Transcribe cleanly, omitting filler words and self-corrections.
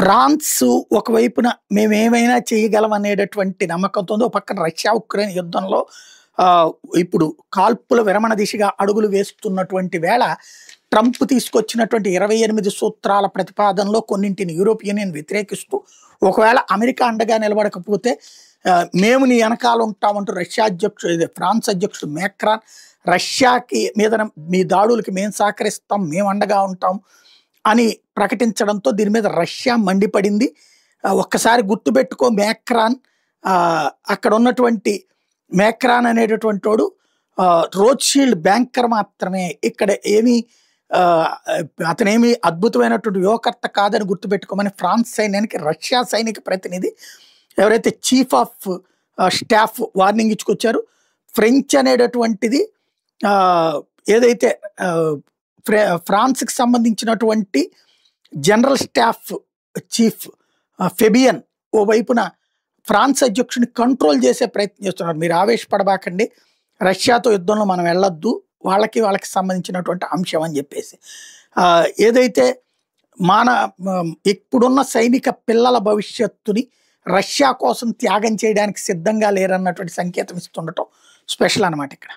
France ఒకవైపున మేమేమైనా చేయగలం అనేటటువంటి నమ్మకంతో ఉంది. ఒక పక్కన రష్యా, ఉక్రెయిన్ యుద్ధంలో ఇప్పుడు కాల్పుల విరమణ దిశగా అడుగులు వేస్తున్నటువంటి వేళ ట్రంప్ తీసుకొచ్చినటువంటి 28 సూత్రాల ప్రతిపాదనలో కొన్నింటిని యూరోప్ యూనియన్ వ్యతిరేకిస్తూ, ఒకవేళ అమెరికా అండగా నిలబడకపోతే మేము నీ వెనకాల ఉంటామంటూ ఫ్రాన్స్ అధ్యక్షుడు మేక్రాన్ రష్యాకి మీద మీ దాడులకి మేము సహకరిస్తాం, మేము అండగా ఉంటాం అని ప్రకటించడంతో దీని మీద రష్యా మండిపడింది. ఒక్కసారి గుర్తుపెట్టుకో, మేక్రాన్ అక్కడ ఉన్నటువంటి మేక్రాన్ అనేటటువంటి వాడు రోత్షీల్డ్ బ్యాంకర్ మాత్రమే, ఇక్కడ ఏమీ అతనేమి అద్భుతమైనటువంటి యువకర్త కాదని గుర్తుపెట్టుకోమని ఫ్రాన్స్ సైన్యానికి రష్యా సైనిక ప్రతినిధి ఎవరైతే చీఫ్ ఆఫ్ స్టాఫ్ వార్నింగ్ ఇచ్చుకొచ్చారు. ఫ్రెంచ్ అనేటటువంటిది ఏదైతే ఫ్రాన్స్కి సంబంధించినటువంటి జనరల్ స్టాఫ్ చీఫ్ ఫెబియన్ ఓ వైపున ఫ్రాన్స్ అధ్యక్షుడిని కంట్రోల్ చేసే ప్రయత్నం చేస్తున్నారు. మీరు ఆవేశపడబాకండి, రష్యాతో యుద్ధంలో మనం వెళ్ళొద్దు, వాళ్ళకి సంబంధించినటువంటి అంశం అని చెప్పేసి ఏదైతే ఇప్పుడున్న సైనిక పిల్లల భవిష్యత్తుని రష్యా కోసం త్యాగం చేయడానికి సిద్ధంగా లేరన్నటువంటి సంకేతం ఇస్తుండటం స్పెషల్ అన్నమాట ఇక్కడ.